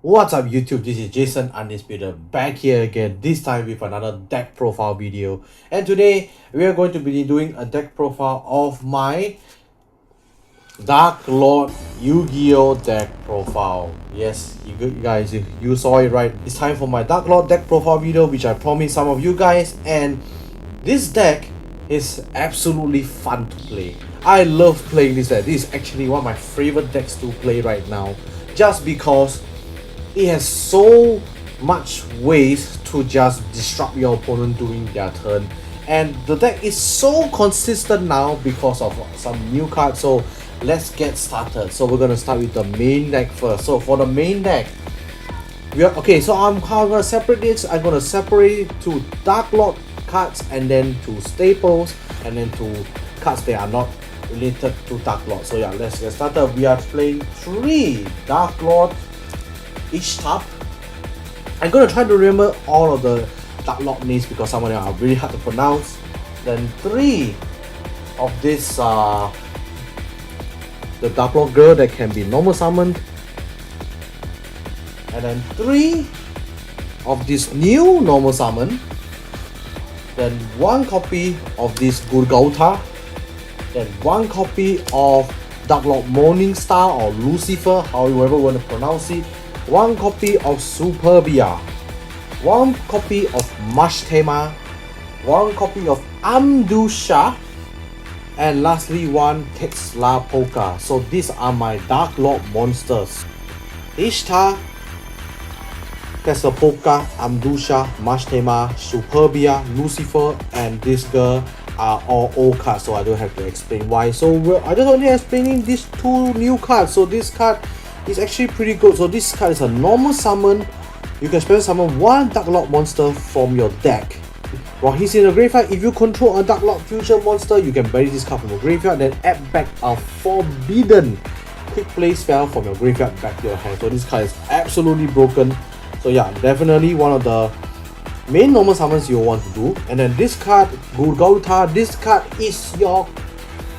What's up YouTube, this is Jason Undisputed back here again, this time with another deck profile video. And today we are going to be doing a deck profile of my Darklord Yu-Gi-Oh deck profile. Yes, you guys, you saw it right. It's time for my Darklord deck profile video, which I promised some of you guys. And this deck is absolutely fun to play. I love playing this deck. This is actually one of my favorite decks to play right now, just because it has so much ways to just disrupt your opponent during their turn, and the deck is so consistent now because of some new cards. So let's get started. So we're gonna start with the main deck first. So for the main deck, we are okay. So I'm gonna separate this. I'm gonna separate it to Darklord cards, and then to staples, and then to cards that are not related to Darklord. So yeah, let's get started. We are playing 3 Darklord each top. I'm gonna try to remember all of the Darklord names because some of them are really hard to pronounce. Then 3 of this the Darklord girl that can be normal summoned, and then 3 of this new normal summon, then 1 copy of this Gurgauta, then 1 copy of Darklord Morningstar or Lucifer, however you want to pronounce it, 1 copy of Superbia, 1 copy of Mashtema, 1 copy of Amdusha, and lastly 1 Tesla Polka. So these are my Darklord monsters. Ishtar, Tesla Polka, Amdusha, Mashtema, Superbia, Lucifer, and this girl are all old cards, so I don't have to explain why. So I just only explaining these 2 new cards. So this card is actually pretty good. So this card is a normal summon. You can special summon 1 Darklord monster from your deck. While he's in the graveyard, if you control a Darklord fusion monster, you can bury this card from your graveyard, then add back a forbidden quick play spell from your graveyard back to your hand. So this card is absolutely broken. So yeah, definitely one of the main normal summons you want to do. And then this card, Gurgauta, this card is your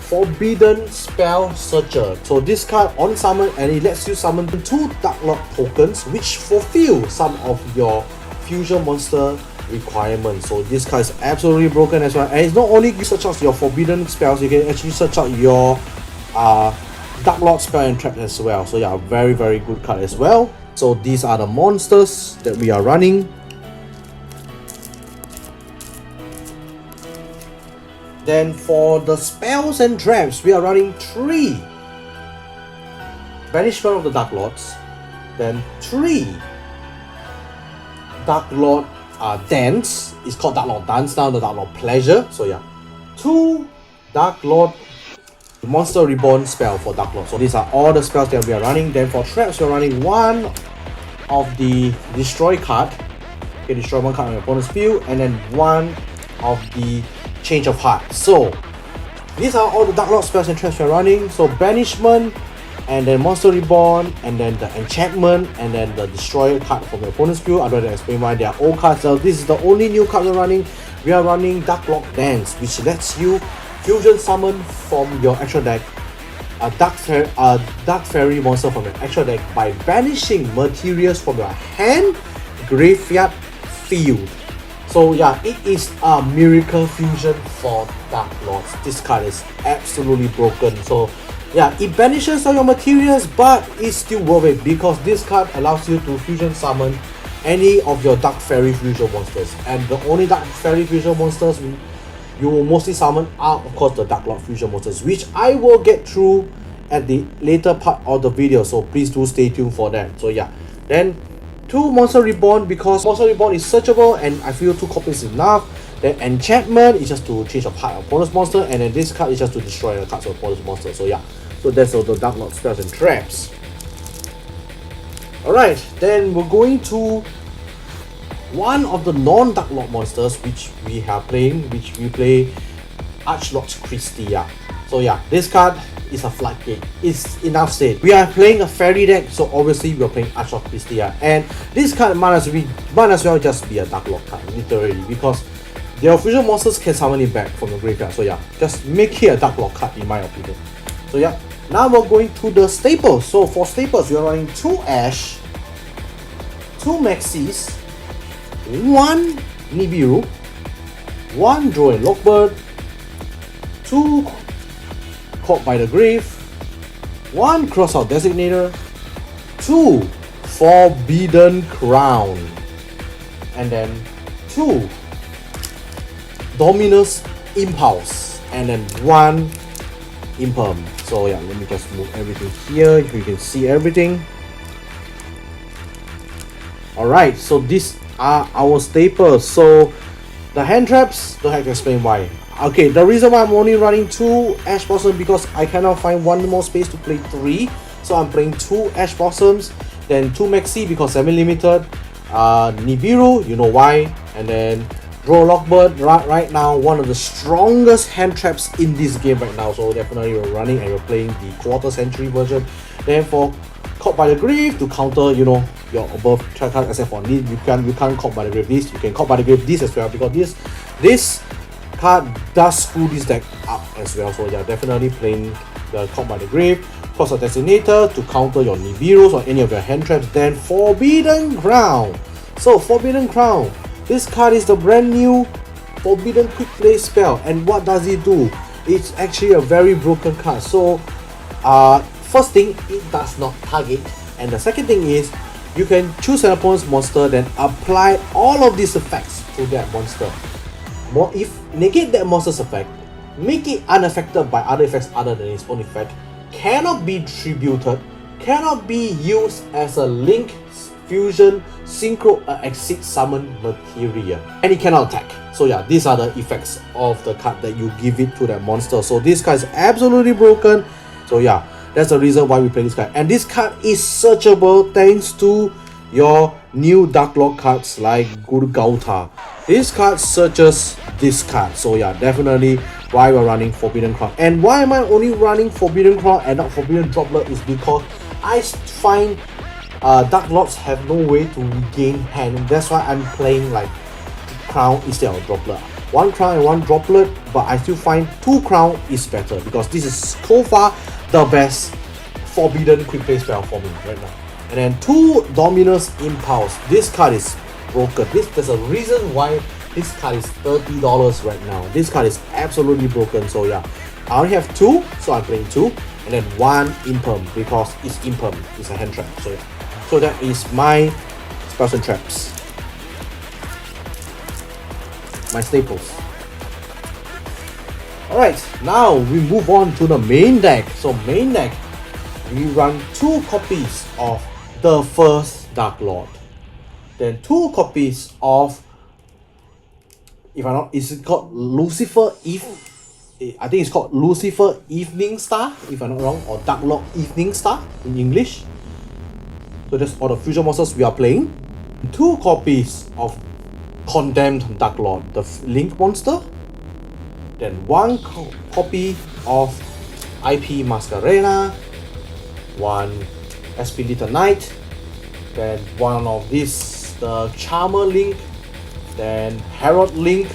Forbidden Spell Searcher. So this card on summon, and it lets you summon 2 Darklord tokens which fulfill some of your fusion monster requirements. So this card is absolutely broken as well. And it's not only you search out your forbidden spells, you can actually search out your Darklord spell and traps as well. So yeah, very good card as well. So these are the monsters that we are running. Then for the spells and traps, we are running 3 Banishment of the Darklords, then 3 Darklord Dance. It's called Darklord Dance now, the Darklord Pleasure. So yeah, 2 Darklord Monster Reborn spell for Darklord. So these are all the spells that we are running. Then for traps, we're running 1 of the Destroy card. Okay, destroy 1 card on your opponent's field, and then 1 of the Change of Heart. So these are all the Darklord spells and traps we're running. So Banishment, and then Monster Reborn, and then the Enchantment, and then the Destroyer card from your opponent's field. I'm going to explain why they are old cards. So this is the only new card we're running. We are running Darklord Dance, which lets you fusion summon from your actual deck a Dark Fairy monster from your actual deck by banishing materials from your hand, graveyard, field. So yeah, it is a miracle fusion for Darklords. This card is absolutely broken. So yeah, it banishes all your materials, but it's still worth it because this card allows you to fusion summon any of your Dark Fairy fusion monsters. And the only Dark Fairy fusion monsters you will mostly summon are of course the Darklord fusion monsters, which I will get through at the later part of the video. So please do stay tuned for that. So yeah, then 2 Monster Reborn, because Monster Reborn is searchable and I feel 2 copies is enough. Then Enchantment is just to change a part of opponent's monster, and then this card is just to destroy the cards of opponent's monster. So yeah, so that's all the Darklord spells and traps. Alright, then we're going to one of the non-Darklord monsters which we play Archlord Christia. So yeah, this card is a floodgate. It's enough said. We are playing a fairy deck, so obviously we are playing Archlord Christia, and this card might as well just be a Darklord card, literally, because your fusion monsters can summon it back from the graveyard. So yeah, just make it a Darklord card in my opinion. So yeah, now we're going to the staples. So for staples, we are running 2 Ash, 2 Maxis, 1 Nibiru, 1 Drow and Lockbird, 2 Caught by the Grave, 1 Crossout Designator, 2 Forbidden Crown, and then 2 Dominus Impulse, and then 1 Imperm. So yeah, let me just move everything here. You can see everything. Alright, so these are our staples. So the hand traps, don't have to explain why. Okay, the reason why I'm only running 2 Ash Blossom because I cannot find one more space to play 3. So I'm playing 2 Ash Blossoms, then 2 Maxi because semi-limited, Nibiru, you know why, and then Drow Lockbird, right now one of the strongest hand traps in this game right now. So definitely you're running and you're playing the quarter century version. Then for Caught by the Grave to counter, you know, your above track card, except for this, you can't Caught by the Grave this, you can Caught by the Grave this as well, because this card does screw this deck up as well. So yeah, definitely playing the Caught by the Grave, Cross a Designator to counter your Nibirus or any of your hand traps. Then Forbidden Crown. So Forbidden Crown, this card is the brand new Forbidden Quick Play spell, and what does it do? It's actually a very broken card. So first thing, it does not target, and the second thing is you can choose an opponent's monster, then apply all of these effects to that monster. If negate that monster's effect, make it unaffected by other effects other than its own effect, cannot be tributed, cannot be used as a link, fusion, synchro, or exit summon material, and it cannot attack. So yeah, these are the effects of the card that you give it to that monster. So this card is absolutely broken. So yeah, that's the reason why we play this card. And this card is searchable thanks to your new Darklord cards like Yugioh. This card searches this card. So yeah, definitely why we're running Forbidden Crown. And why am I only running Forbidden Crown and not Forbidden Droplet is because I find Darklords have no way to regain hand. That's why I'm playing like Crown instead of Droplet. 1 Crown and 1 Droplet, but I still find 2 Crown is better because this is so far the best Forbidden Quick Play spell for me right now. And then 2 Dominus Impulse. This card is broken. There's a reason why this card is $30 right now. This card is absolutely broken. So yeah, I only have 2, so I'm playing 2, and then 1 Imperm because it's Imperm, it's a hand trap. So yeah, so that is my spells and traps, my staples. Alright, now we move on to the main deck. So main deck, we run 2 copies of the first Darklord, then 2 copies of, if I'm not, is it called Lucifer Eve? I think it's called Lucifer Evening Star, if I'm not wrong, or Darklord Evening Star in English. So that's all the fusion monsters we are playing. 2 copies of Condemned Darklord, the Link monster. Then 1 copy of IP Masquerena, 1 SP Little Knight, then 1 of this, the Charmer Link, then Herald Link,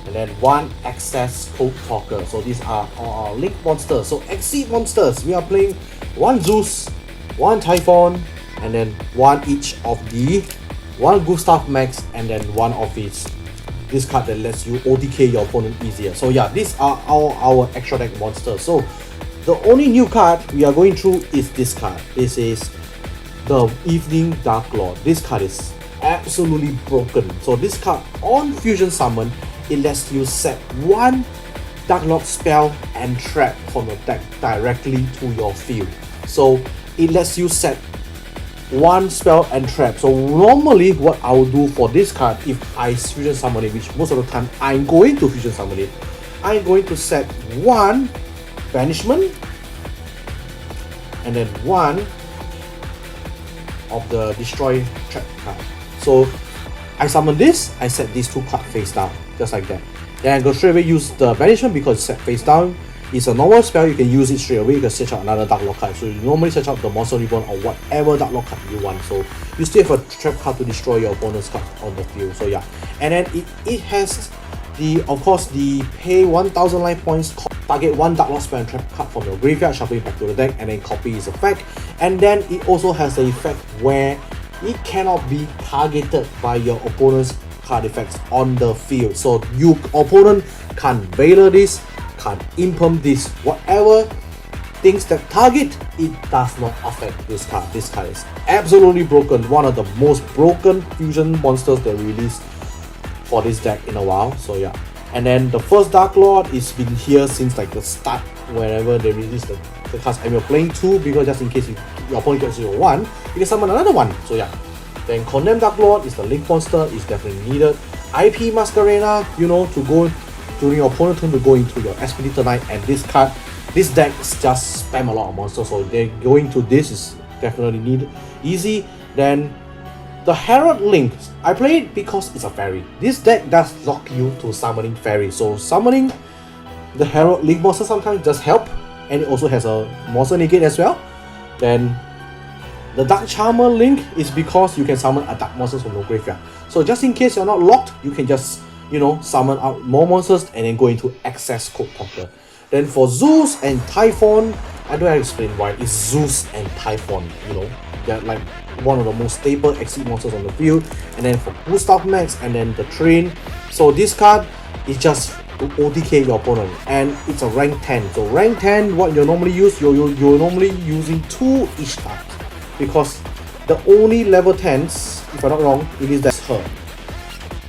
and then 1 Access Code Talker. So these are all our Link monsters. So Exceed monsters, we are playing 1 Zeus, 1 Typhon, and then 1 each of the 1 Gustav Max, and then 1 of this card that lets you ODK your opponent easier. So yeah, these are our extra deck monsters. So the only new card we are going through is this card. This is the Evening Darklord. This card is absolutely broken. So this card on Fusion Summon, it lets you set 1 Darklord spell and trap from your deck directly to your field. So it lets you set 1 spell and trap. So normally what I will do for this card, if I Fusion Summon it, which most of the time I'm going to Fusion Summon it, I'm going to set 1 Banishment and then 1 of the Destroy Trap card. So I summon this, I set these 2 cards face down, just like that. Then I go straight away use the Banishment because it's set face down. It's a normal spell, you can use it straight away. You can search out another Darklord card. So you normally search out the Monster Reborn or whatever Darklord card you want. So you still have a trap card to destroy your opponent's card on the field. So yeah. And then it has the, of course, the pay 1000 life points, target 1 Darklord spell and trap card from your graveyard, shuffle it back to the deck, and then copy its effect. And then it also has the effect where it cannot be targeted by your opponent's card effects on the field. So your opponent can't Valor this, can't Imperm this, whatever things that target, it does not affect this card. This card is absolutely broken, one of the most broken fusion monsters they released for this deck in a while. So yeah, and then the first Darklord is been here since like the start, whenever they release the cards, and you're playing 2 because just in case your opponent gets 0-1, you can summon another one. So yeah, then Condemned Darklord is the link monster, is definitely needed. IP Masquerena, you know, to go during your opponent's turn to go into your Expeditor Knight, and this card, this deck just spam a lot of monsters, so they're going to this is definitely needed. Easy. Then the Herald Link, I play it because it's a fairy. This deck does lock you to summoning fairy, so summoning the Herald Link monster sometimes does help, and it also has a monster negate as well. Then the Dark Charmer Link is because you can summon a dark monster from the graveyard. So just in case you're not locked, you can just, you know, summon out more monsters and then go into Access Code Talker. Then for Zeus and Typhon, I don't have to explain why. It's Zeus and Typhon, you know. They're like one of the most stable exit monsters on the field. And then for Gustav Max and then the Train. So this card is just to OTK your opponent, and it's a rank 10. So rank 10, what you normally use, you're normally using 2 each card, because the only level 10s, if I'm not wrong, it is that's her.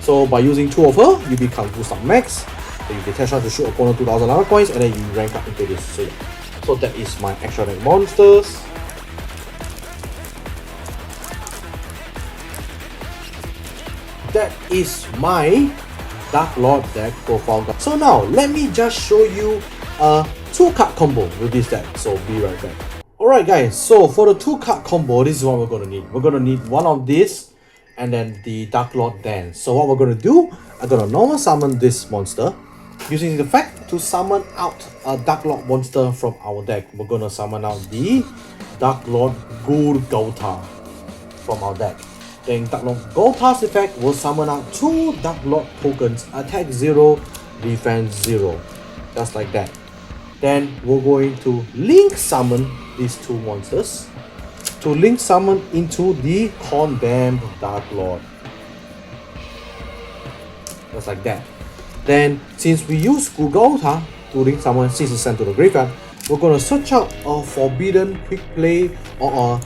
So by using 2 of her, you become Gustav Max. Then you detach her to shoot opponent 2000 lava coins, and then you rank up into this. So yeah, so that is my extra deck monsters. That is my Darklord deck profile guide. So now let me just show you a 2-card combo with this deck. So be right back. Alright guys, so for the 2-card combo, this is what we're gonna need. We're gonna need one of this and then the Darklord Dance. So what we're gonna do, I'm gonna normal summon this monster using the fact to summon out a Darklord monster from our deck. We're gonna summon out the Darklord Yugioh from our deck. Then Darklord Yugioh's effect will summon out 2 Darklord tokens, attack 0, defense 0, just like that. Then we're going to link summon these 2 monsters to link summon into the Condemned Darklord, just like that. Then since we use Yugioh to link summon, since it's sent to the graveyard, we're going to search out a Forbidden Quick Play or a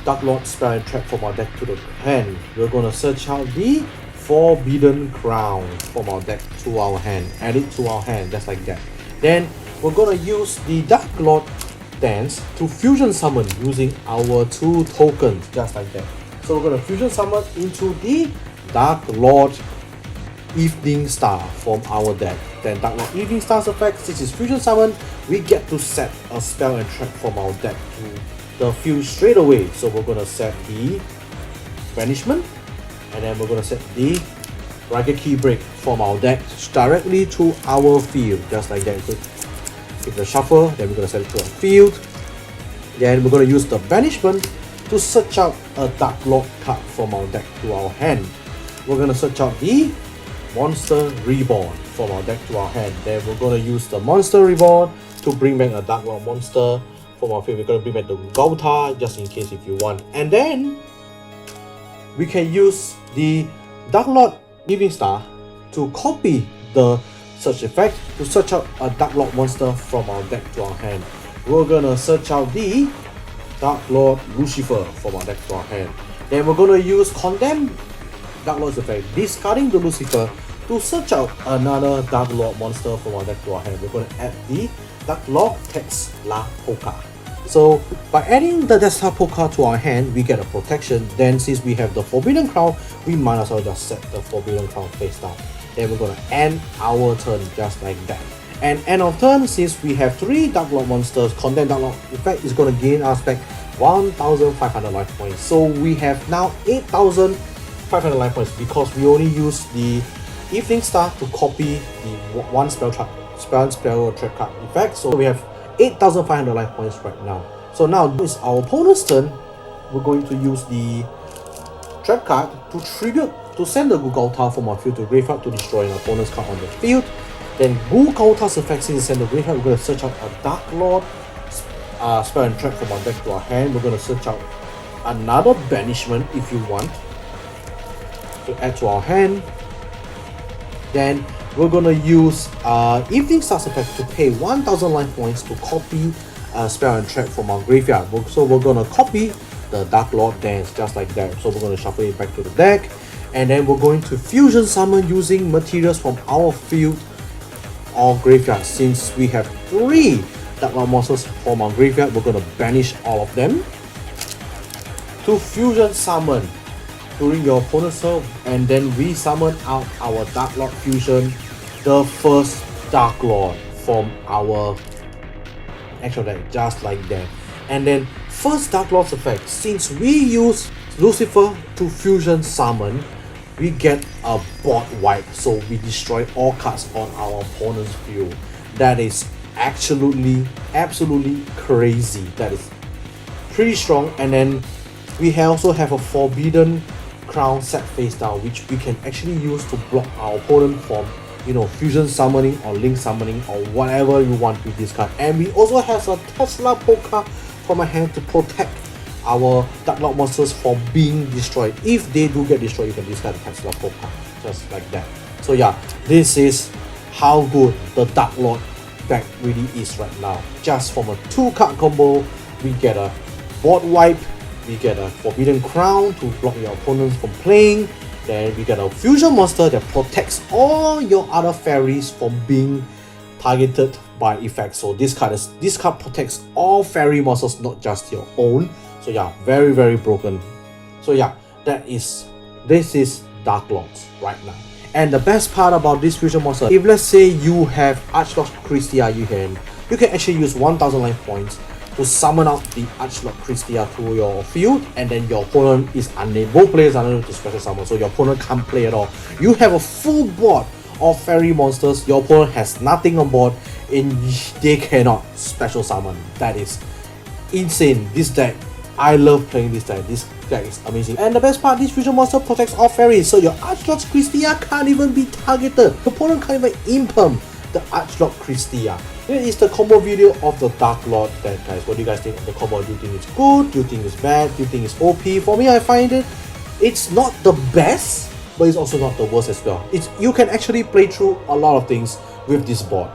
Darklord spell and trap from our deck to the hand. We're going to search out the Forbidden Crown from our deck to our hand, add it to our hand, just like that. Then we're going to use the Darklord Dance to fusion summon using our 2 tokens, just like that. So we're going to fusion summon into the Darklord Evening Star from our deck. Then Darklord Evening Star's effect, since it's fusion summon, we get to set a spell and trap from our deck to the field straight away. So we're going to set the Banishment, and then we're going to set the Ragged Key Break from our deck directly to our field, just like that. So if the shuffle, then we're going to set it to a field. Then we're going to use the Banishment to search out a Darklord card from our deck to our hand. We're going to search out the Monster Reborn from our deck to our hand. Then we're going to use the Monster Reborn to bring back a Darklord monster from our field. We're going to bring back the Yugioh just in case if you want. And then we can use the Darklord Evening Star to copy the search effect to search out a Darklord monster from our deck to our hand. We're gonna search out the Darklord Lucifer from our deck to our hand. Then we're gonna use Condemned Darklord's effect, discarding the Lucifer to search out another Darklord monster from our deck to our hand. We're gonna add the Darklord Tetzlapoka. So by adding the Tetzlapoka to our hand, we get a protection. Then since we have the Forbidden Crown, we might as well just set the Forbidden Crown face down. Then we're gonna end our turn just like that. And end of turn, since we have 3 Darklord monsters, Condemned Darklord effect is gonna gain us back 1,500 life points. So we have now 8,500 life points because we only use the Evening Star to copy the 1 spell trap card effect. So we have 8,500 life points right now. So now it's our opponent's turn. We're going to use the trap card to tribute to send the Yugioh from our field to graveyard to destroy an opponent's card on the field. Then Yugioh's effect, since it's sent to graveyard, we're going to search out a Darklord spell and trap from our deck to our hand. We're going to search out another banishment if you want to add to our hand. Then we're gonna use Evening Star's effect to pay 1000 life points to copy a spell and trap from our graveyard. So we're gonna copy the Darklord Dance just like that. So we're gonna shuffle it back to the deck, and then we're going to fusion summon using materials from our field or graveyard. Since we have 3 Darklord monsters from our graveyard, we're gonna banish all of them to fusion summon during your opponent's turn, and then we summon out our Darklord fusion, the first Darklord from our actual deck, just like that. And then first Darklord's effect, since we use Lucifer to fusion summon, we get a board wipe, so we destroy all cards on our opponent's field. That is absolutely crazy. That is pretty strong. And then we also have a Forbidden Crown set face down, which we can actually use to block our opponent from, you know, fusion summoning or link summoning or whatever you want with this card. And we also have a Tesla Polka from my hand to protect our Darklord monsters from being destroyed. If they do get destroyed, you can discard the Tesla Polka, just like that. So yeah, this is how good the Darklord deck really is right now. Just from a 2-card combo, we get a board wipe, we get a Forbidden Crown to block your opponents from playing, then we get a fusion monster that protects all your other fairies from being targeted by effects. So this card protects all fairy monsters, not just your own. So yeah, very broken. So yeah, this is Darklords right now. And the best part about this fusion monster, if let's say you have Archlord Christia, you can actually use 1000 life points to summon out the Archlord Christia to your field, and then your opponent is unable, both players are unable to special summon, so your opponent can't play at all. You have a full board of fairy monsters, your opponent has nothing on board, and they cannot special summon. That is insane. This deck, I love playing this deck. This deck is amazing. And the best part, this fusion monster protects all fairies, so your Archlord Christia can't even be targeted. The opponent can't even imperm the Archlord Christia. Here is the combo video of the Darklord deck, guys. What do you guys think of the combo? Do you think it's good? Do you think it's bad? Do you think it's OP? For me, I find it's not the best, but it's also not the worst as well. You can actually play through a lot of things with this board,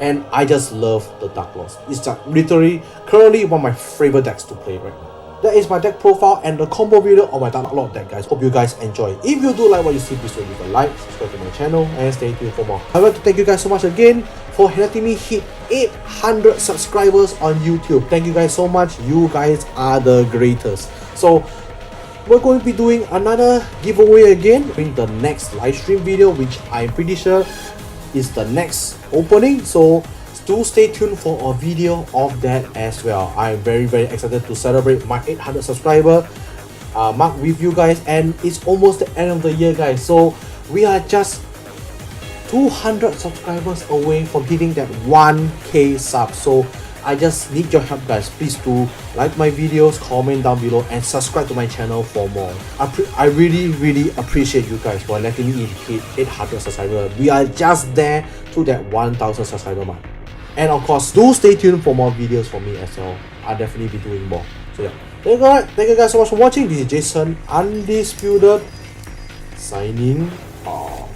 and I just love the Darklords. It's just literally currently one of my favorite decks to play right now. That is my deck profile and the combo video of my Darklord deck, guys. Hope you guys enjoy. If you do like what you see, please do leave a like, subscribe to my channel, and stay tuned for more. I want to thank you guys so much again for letting me hit 800 subscribers on YouTube. Thank you guys so much. You guys are the greatest. So we're going to be doing another giveaway again in the next live stream video, which I'm pretty sure is the next opening. So do stay tuned for a video of that as well. I'm very excited to celebrate my 800 subscriber mark with you guys, and it's almost the end of the year, guys. So we are just 200 subscribers away from hitting that 1k sub. So I just need your help, guys. Please do like my videos, comment down below, and subscribe to my channel for more. I really appreciate you guys for letting me hit 800 subscribers. We are just there to that 1000 subscriber mark. And of course, do stay tuned for more videos from me as well. I'll definitely be doing more. So yeah, thank you guys so much for watching. This is Jason Undisputed signing off.